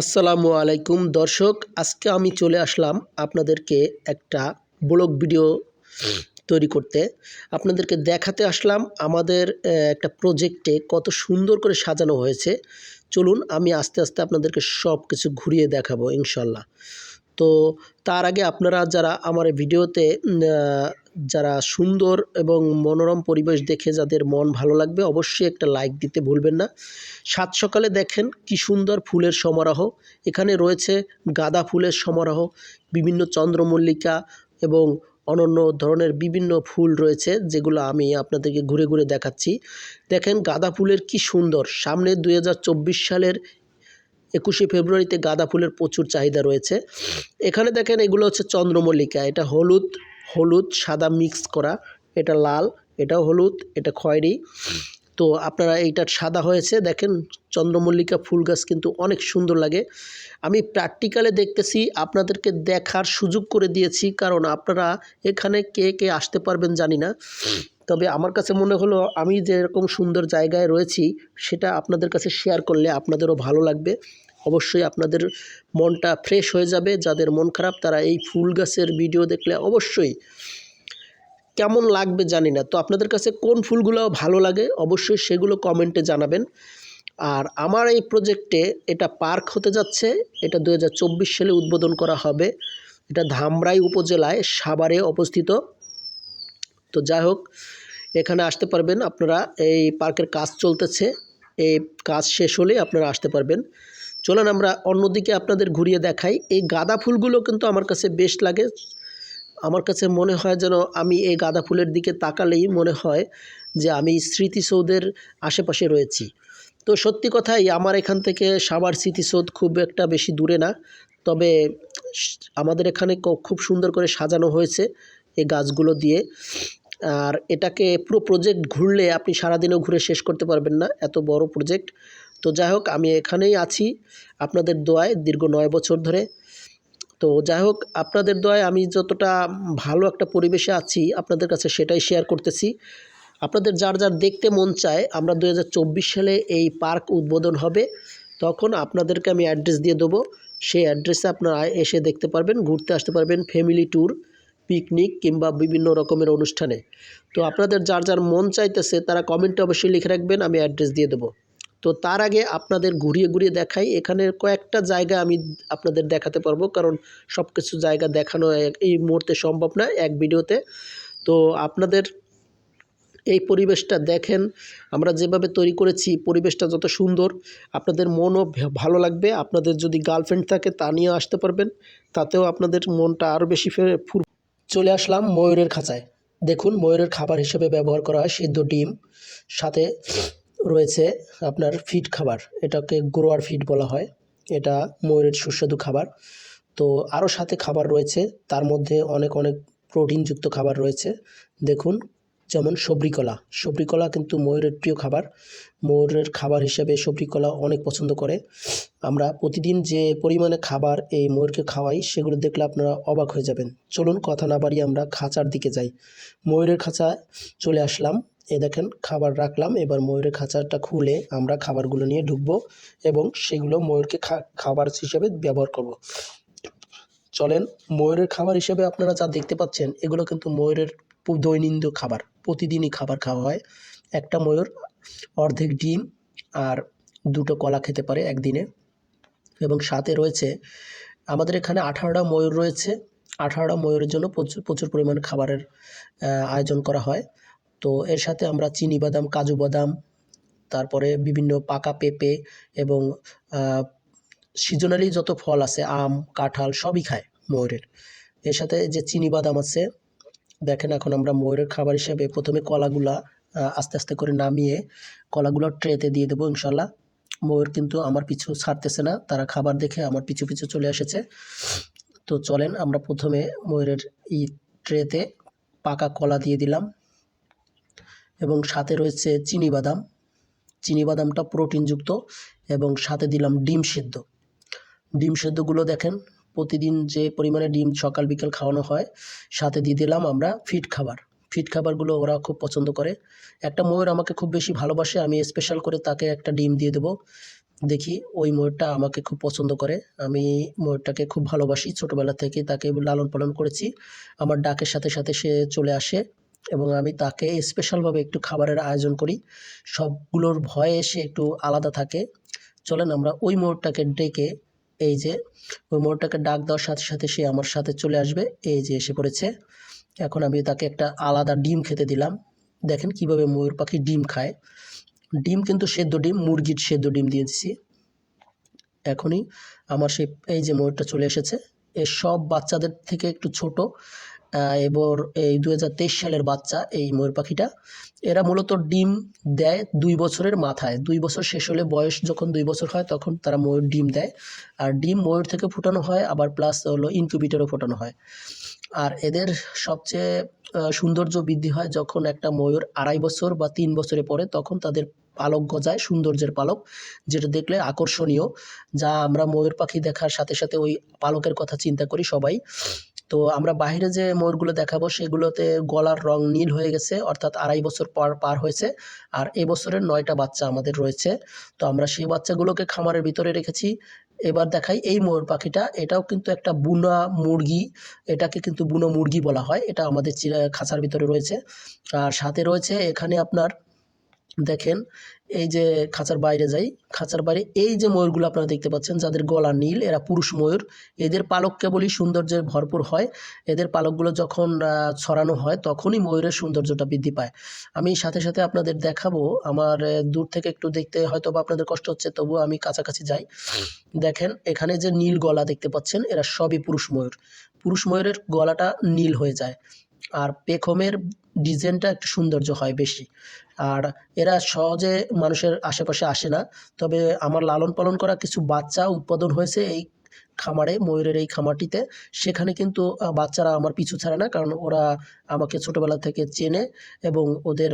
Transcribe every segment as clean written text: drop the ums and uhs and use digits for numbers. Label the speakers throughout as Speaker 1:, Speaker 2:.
Speaker 1: আসসালামু আলাইকুম দর্শক, আজকে আমি চলে আসলাম আপনাদেরকে একটা ব্লগ ভিডিও তৈরি করতে। আপনাদেরকে দেখাতে আসলাম আমাদের একটা প্রজেক্টে কত সুন্দর করে সাজানো হয়েছে। চলুন আমি আস্তে আস্তে আপনাদেরকে সব কিছু ঘুরিয়ে দেখাবো ইনশাল্লাহ। তো তার আগে আপনারা যারা আমার এই ভিডিওতে যারা সুন্দর এবং মনোরম পরিবেশ দেখে যাদের মন ভালো লাগবে অবশ্যই একটা লাইক দিতে ভুলবেন না। সাত সকালে দেখেন কি সুন্দর ফুলের সমারোহ। এখানে রয়েছে গাঁদা ফুলের সমারোহ, বিভিন্ন চন্দ্রমল্লিকা এবং অনন্য ধরনের বিভিন্ন ফুল রয়েছে যেগুলো আমি আপনাদেরকে ঘুরে ঘুরে দেখাচ্ছি। দেখেন গাঁদা ফুলের কি সুন্দর। সামনে 2024 সালের 21শে ফেব্রুয়ারিতে গাঁদা ফুলের প্রচুর চাহিদা রয়েছে। এখানে দেখেন এগুলো হচ্ছে চন্দ্রমল্লিকা, এটা হলুদ হলুদ সাদা মিক্স করা, এটা লাল, এটাও হলুদ, এটা খয়েরি। তো আপনারা এইটা সাদা হয়েছে দেখেন। চন্দ্রমল্লিকা ফুল গাছ কিন্তু অনেক সুন্দর লাগে। আমি প্র্যাকটিক্যালে দেখতেছি, আপনাদেরকে দেখার সুযোগ করে দিয়েছি, কারণ আপনারা এখানে কে কে আসতে পারবেন জানি না। তবে আমার কাছে মনে হলো আমি যেরকম সুন্দর জায়গায় রয়েছি সেটা আপনাদের কাছে শেয়ার করলে আপনাদেরও ভালো লাগবে। অবশ্যই আপনাদের মনটা ফ্রেশ হয়ে যাবে। যাদের মন খারাপ তারা এই ফুল গাছের ভিডিও দেখলে অবশ্যই কেমন লাগবে জানি না। তো আপনাদের কাছে কোন ফুলগুলো ভালো লাগে অবশ্যই সেগুলো কমেন্টে জানাবেন। আর আমার এই প্রজেক্টে এটা পার্ক হতে যাচ্ছে। এটা 2024 সালে উদ্বোধন করা হবে। এটা ধামরাই উপজেলায় সাভারে অবস্থিত। তো যাই হোক, এখানে আসতে পারবেন আপনারা। এই পার্কের কাজ চলতেছে, এই কাজ শেষ হলে আপনারা আসতে পারবেন। চলুন আমরা অন্যদিকে আপনাদের ঘুরিয়ে দেখাই। এই গাঁদা ফুলগুলো কিন্তু আমার কাছে বেশ লাগে। আমার কাছে মনে হয় যেন আমি এই গাঁদা ফুলের দিকে তাকালেই মনে হয় যে আমি স্মৃতিসৌধের আশেপাশে রয়েছি। তো সত্যি কথাই আমার এখান থেকে সাভার স্মৃতিসৌধ খুব একটা বেশি দূরে না। তবে আমাদের এখানে খুব সুন্দর করে সাজানো হয়েছে এই গাছগুলো দিয়ে। আর এটাকে পুরো প্রজেক্ট ঘুরলে আপনি সারাদিনও ঘুরে শেষ করতে পারবেন না, এত বড় প্রজেক্ট। তো যাই হোক, আমি এখানেই আছি আপনাদের দোয়ায় দীর্ঘ 9 বছর ধরে। তো যাই হোক, আপনাদের দয়ায় আমি যতটা ভালো একটা পরিবেশে আছি আপনাদের কাছে সেটাই শেয়ার করতেছি। আপনাদের যার যার দেখতে মন চায়, আমরা 2024 সালে এই পার্ক উদ্বোধন হবে, তখন আপনাদেরকে আমি অ্যাড্রেস দিয়ে দেবো। সেই অ্যাড্রেসে আপনারা এসে দেখতে পারবেন, ঘুরতে আসতে পারবেন, ফ্যামিলি ট্যুর, পিকনিক কিংবা বিভিন্ন রকমের অনুষ্ঠানে। তো আপনাদের যার যার মন চাইতেছে তারা কমেন্টে অবশ্যই লিখে রাখবেন, আমি অ্যাড্রেস দিয়ে দেবো। তো তার আগে আপনাদের ঘুরিয়ে ঘুরিয়ে দেখাই। এখানে কয়েকটা জায়গা আমি আপনাদের দেখাতে পারবো, কারণ সব কিছু জায়গা দেখানো এই মুহূর্তে সম্ভব না এক ভিডিওতে। তো আপনাদের এই পরিবেশটা দেখেন, আমরা যেভাবে তৈরি করেছি পরিবেশটা যত সুন্দর, আপনাদের মনও ভালো লাগবে। আপনাদের যদি গার্লফ্রেন্ড থাকে তা নিয়ে আসতে পারবেন, তাতেও আপনাদের মনটা আরও বেশি চলে আসলাম ময়ূরের খাঁচায়। দেখুন, ময়ূরের খাবার হিসেবে ব্যবহার করা হয় সিদ্ধ ডিম, সাথে রয়েছে আপনার ফিড খাবার, এটাকে গ্রোয়ার ফিড বলা হয়। এটা ময়ূরের সুস্বাদু খাবার। তো আরও সাথে খাবার রয়েছে, তার মধ্যে অনেক অনেক প্রোটিনযুক্ত খাবার রয়েছে। দেখুন, যেমন সবরি কলা কিন্তু ময়ূরের প্রিয় খাবার। ময়ূরের খাবার হিসেবে সবরি কলা অনেক পছন্দ করে। আমরা প্রতিদিন যে পরিমাণে খাবার এই ময়ূরকে খাওয়াই সেগুলো দেখলে আপনারা অবাক হয়ে যাবেন। চলুন কথা না বাড়িয়ে আমরা খাঁচার দিকে যাই। ময়ূরের খাঁচায় চলে আসলাম। এ দেখেন খাবার রাখলাম, এবার ময়ূরের খাঁচাটা খুলে আমরা খাবারগুলো নিয়ে ঢুকবো এবং সেগুলো ময়ূরকে খাবার হিসেবে ব্যবহার করব। চলেন, ময়ূরের খাবার হিসেবে আপনারা যা দেখতে পাচ্ছেন এগুলো কিন্তু ময়ূরের দৈনন্দিন খাবার, প্রতিদিনই খাবার খাওয়া হয়। একটা ময়ূর অর্ধেক ডিম আর 2টো কলা খেতে পারে একদিনে। এবং সাথে রয়েছে, আমাদের এখানে 18টা ময়ূর রয়েছে। 18টা ময়ূরের জন্য প্রচুর প্রচুর পরিমাণে খাবারের আয়োজন করা হয়। তো এর সাথে আমরা চিনি বাদাম, কাজু বাদাম, তারপরে বিভিন্ন পাকা পেঁপে এবং সিজনালি যত ফল আছে, আম, কাঁঠাল সবই খায় ময়ূরের। এর সাথে যে চিনি বাদাম আছে। দেখেন, এখন আমরা ময়ূরের খাবার হিসেবে প্রথমে কলাগুলা আস্তে আস্তে করে নামিয়ে কলাগুলো ট্রেতে দিয়ে দেবো ইনশাল্লাহ। ময়ূর কিন্তু আমার পিছু ছাড়তেছে না, তারা খাবার দেখে আমার পিছু পিছু চলে এসেছে। তো চলেন, আমরা প্রথমে ময়ূরের এই ট্রেতে পাকা কলা দিয়ে দিলাম এবং সাথে রয়েছে চিনি বাদাম। চিনি বাদামটা প্রোটিনযুক্ত এবং সাথে দিলাম ডিম সিদ্ধ। ডিম সেদ্ধগুলো দেখেন, প্রতিদিন যে পরিমাণে ডিম সকাল বিকেল খাওয়ানো হয়, সাথে দিয়ে দিলাম আমরা ফিড খাবার। ফিড খাবারগুলো ওরা খুব পছন্দ করে। একটা ময়ূর আমাকে খুব বেশি ভালোবাসে, আমি স্পেশাল করে তাকে একটা ডিম দিয়ে দেবো। দেখি ওই ময়ূরটা আমাকে খুব পছন্দ করে। আমি ময়ূরটাকে খুব ভালোবাসি। ছোটোবেলা থেকে তাকে লালন পালন করেছি। আমার ডাকের সাথে সাথে সে চলে আসে এবং আমি তাকে স্পেশালভাবে একটু খাবারের আয়োজন করি। সবগুলোর ভয়ে সে একটু আলাদা থাকে। চলেন আমরা ওই ময়ূরটাকে ডেকে, এই যে ওই ময়ূরটাকে ডাক দেওয়ার সাথে সাথে সে আমার সাথে চলে আসবে। এই যে এসে পড়েছে। এখন আমি তাকে একটা আলাদা ডিম খেতে দিলাম। দেখেন কিভাবে ময়ূর পাখি ডিম খায়। ডিম কিন্তু সেদ্ধ ডিম, মুরগির সেদ্ধ ডিম দিয়ে দিছি। এখনই আমার সেই এই যে ময়ূরটা চলে এসেছে। এর সব বাচ্চাদের থেকে একটু ছোট, এবার এই 2023 সালের বাচ্চা এই ময়ূর পাখিটা। এরা মূলত ডিম দেয় 2 বছরের মাথায়। 2 বছর শেষ হলে, বয়স যখন 2 বছর হয় তখন তারা ময়ূর ডিম দেয়। আর ডিম ময়ূর থেকে ফোটানো হয়, আবার প্লাস হলো ইনকিউবেটরও ফোটানো হয়। আর এদের সবচেয়ে সৌন্দর্য বৃদ্ধি হয় যখন একটা ময়ূর 2.5 বছর বা 3 বছরে পড়ে, তখন তাদের পালক গজায়, সৌন্দর্যের পালক, যেটা দেখলে আকর্ষণীয়। যা আমরা ময়ূর পাখি দেখার সাথে সাথে ওই পালকের কথা চিন্তা করি সবাই। তো আমরা বাইরে যে ময়ূরগুলো দেখাবো সেগুলোতে গলার রং নীল হয়ে গেছে, অর্থাৎ 2.5 বছর পার হয়েছে। আর এই বছরের 9টা বাচ্চা আমাদের রয়েছে। তো আমরা সেই বাচ্চাগুলোকে খামারের ভিতরে রেখেছি। এবার দেখাই এই ময়ূর পাখিটা। এটাও কিন্তু একটা বুনা মুরগি। এটাকে কিন্তু বুনো মুরগি বলা হয়। এটা আমাদের খাঁচার ভিতরে রয়েছে। আর সাথে রয়েছে এখানে আপনার, দেখেন এই যে খাঁচার বাইরে যাই, খাঁচার বাইরে এই যে ময়ূরগুলো আপনারা দেখতে পাচ্ছেন যাদের গলা নীল, এরা পুরুষ ময়ূর। এদের পালক কেবলই সৌন্দর্যে ভরপুর হয়। এদের পালকগুলো যখন ছড়ানো হয় তখনই ময়ূরের সৌন্দর্যটা বৃদ্ধি পায়। আমি সাথে সাথে আপনাদের দেখাবো। আমার দূর থেকে একটু দেখতে হয়তো বা আপনাদের কষ্ট হচ্ছে, তবুও আমি কাছাকাছি যাই। দেখেন এখানে যে নীল গলা দেখতে পাচ্ছেন, এরা সবই পুরুষ ময়ূর। পুরুষ ময়ূরের গলাটা নীল হয়ে যায়। আর পেখমের ডিজাইনটা একটু সৌন্দর্য হয় বেশি। আর এরা সহজে মানুষের আশেপাশে আসে না। তবে আমার লালন পালন করা কিছু বাচ্চা উৎপাদন হয়েছে এই খামারে, ময়ূরের এই খামারটিতে। সেখানে কিন্তু বাচ্চারা আমার পিছু ছাড়ে না, কারণ ওরা আমাকে ছোটোবেলা থেকে চেনে এবং ওদের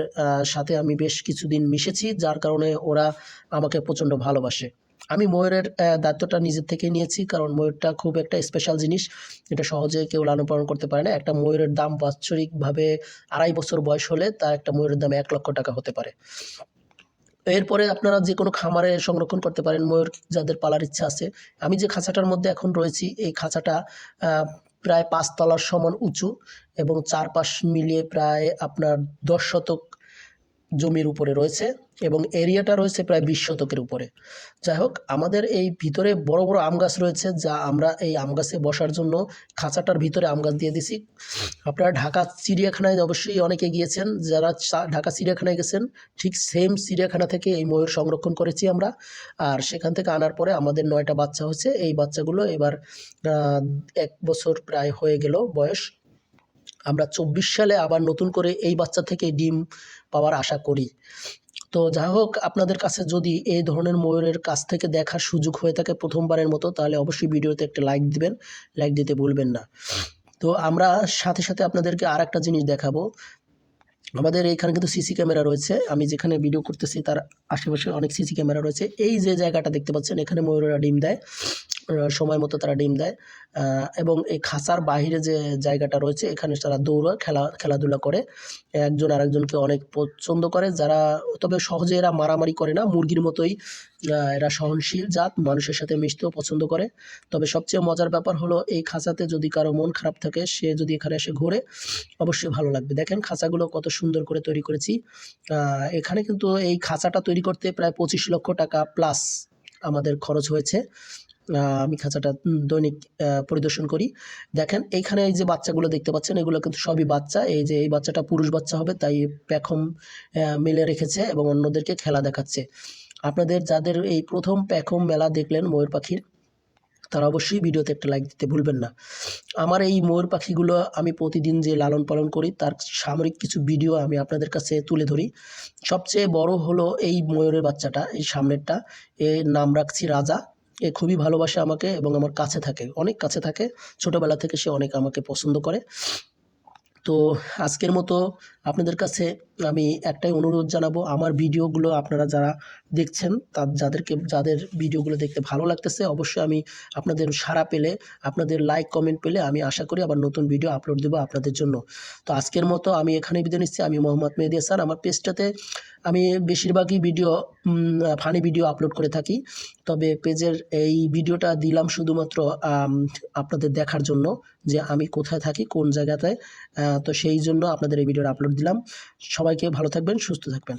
Speaker 1: সাথে আমি বেশ কিছুদিন মিশেছি, যার কারণে ওরা আমাকে প্রচণ্ড ভালোবাসে। আমি ময়ূরের দায়িত্বটা নিজের থেকেই নিয়েছি, কারণ ময়ূরটা খুব একটা স্পেশাল জিনিস। এটা সহজে কেউ লালন পালন করতে পারে না। একটা ময়ূরের দাম বাৎসরিকভাবে 2.5 বছর বয়স হলে তার একটা ময়ূরের দাম 1 লক্ষ টাকা হতে পারে। এরপরে আপনারা যে কোনো খামারে সংরক্ষণ করতে পারেন ময়ূর, যাদের পালার ইচ্ছা আছে। আমি যে খাঁচাটার মধ্যে এখন রয়েছি, এই খাঁচাটা প্রায় 5 তলার সমান উঁচু এবং চারপাশ মিলিয়ে প্রায় আপনার 10 শতক জমির উপরে রয়েছে এবং এরিয়াটা রয়েছে প্রায় 20 শতকের উপরে। যাই হোক, আমাদের এই ভিতরে বড় বড় আম গাছ রয়েছে, যা আমরা এই আম গাছে বসার জন্য খাঁচাটার ভিতরে আম গাছ দিয়ে দিছি। আপনারা ঢাকা চিড়িয়াখানায় অবশ্যই অনেকে গিয়েছেন। যারা ঢাকা চিড়িয়াখানায় গেছেন, ঠিক সেম চিড়িয়াখানা থেকে এই ময়ূর সংরক্ষণ করেছি আমরা। আর সেখান থেকে আনার পরে আমাদের 9টা বাচ্চা হয়েছে। এই বাচ্চাগুলো এবার 1 বছর প্রায় হয়ে গেল বয়স। আমরা 24 সালে আবার নতুন করে এই বাচ্চা থেকে ডিম পাওয়ার আশা করি। তো যাই হোক, আপনাদের কাছে যদি এই ধরনের ময়ূরের কাছ থেকে দেখার সুযোগ হয়ে থাকে প্রথমবারের মতো, তাহলে অবশ্যই ভিডিওতে একটা লাইক দিবেন। লাইক দিতে ভুলবেন না। তো আমরা সাথে সাথে আপনাদেরকে আরেকটা জিনিস দেখাবো। আমাদের এইখানে কিন্তু সিসি ক্যামেরা রয়েছে। আমি যেখানে ভিডিও করতেছি তার আশেপাশে অনেক সিসি ক্যামেরা রয়েছে। এই যে জায়গাটা দেখতে পাচ্ছেন, এখানে ময়ূরেরা ডিম দেয়। সময় মতো তারা ডিম দেয়। এবং এই খাঁচার বাহিরে যে জায়গাটা রয়েছে, এখানে তারা দৌড়ায়, খেলাধুলা করে। একজন আরেকজনকে অনেক পছন্দ করে। তবে সহজে এরা মারামারি করে না, মুরগির মতোই এরা সহনশীল জাত, মানুষের সাথে মিশতেও পছন্দ করে। তবে সবচেয়ে মজার ব্যাপার হলো, এই খাঁচাতে যদি কারো মন খারাপ থাকে, সে যদি এখানে এসে ঘোরে, অবশ্যই ভালো লাগবে। দেখেন খাঁচাগুলো কত সুন্দর করে তৈরি করেছি। এখানে কিন্তু এই খাঁচাটা তৈরি করতে প্রায় 25 লক্ষ টাকা প্লাস আমাদের খরচ হয়েছে। আমি খাঁচাটা দৈনিক পরিদর্শন করি। দেখেন এইখানে এই যে বাচ্চাগুলো দেখতে পাচ্ছেন, এগুলো কিন্তু সবই বাচ্চা। এই যে এই বাচ্চাটা পুরুষ বাচ্চা হবে, তাই পেখম মেলে রেখেছে এবং অন্যদেরকে খেলা দেখাচ্ছে। আপনাদের যাদের এই প্রথম পেখম মেলা দেখলেন ময়ূর পাখির, তারা অবশ্যই ভিডিওতে একটা লাইক দিতে ভুলবেন না। আমার এই ময়ূর পাখিগুলো আমি প্রতিদিন যে লালন পালন করি, তার সাময়িক কিছু ভিডিও আমি আপনাদের কাছে তুলে ধরি। সবচেয়ে বড় হলো এই ময়ূরের বাচ্চাটা, এই সামনেরটা। এর নাম রাখছি রাজা। এ খুবই ভালোবাসে আমাকে এবং আমার কাছে থাকে, অনেক কাছে থাকে। ছোটোবেলা থেকে সে অনেক আমাকে পছন্দ করে। তো আজকের মতো আপনাদের কাছে আমি একটাই অনুরোধ জানাবো, আমার ভিডিওগুলো আপনারা যারা দেখছেন যাদের ভিডিওগুলো দেখতে ভালো লাগতেছে, অবশ্যই আমি আপনাদের সাড়া পেলে, আপনাদের লাইক কমেন্ট পেলে আমি আশা করি আবার নতুন ভিডিও আপলোড দেবো আপনাদের জন্য। তো আজকের মতো আমি এখানেই বিদায় নিচ্ছি। আমি মোহাম্মদ মেহেদী হাসান। আমার পেজটাতে আমি বেশিরভাগই ভিডিও ফানি ভিডিও আপলোড করে থাকি। তবে পেজের এই ভিডিওটা দিলাম শুধুমাত্র আপনাদের দেখার জন্য যে আমি কোথায় থাকি, কোন জায়গাতে। তো সেই জন্য আপনাদের এই ভিডিওটা আপলোড দিলাম। সবাইকে ভালো থাকবেন, সুস্থ থাকবেন।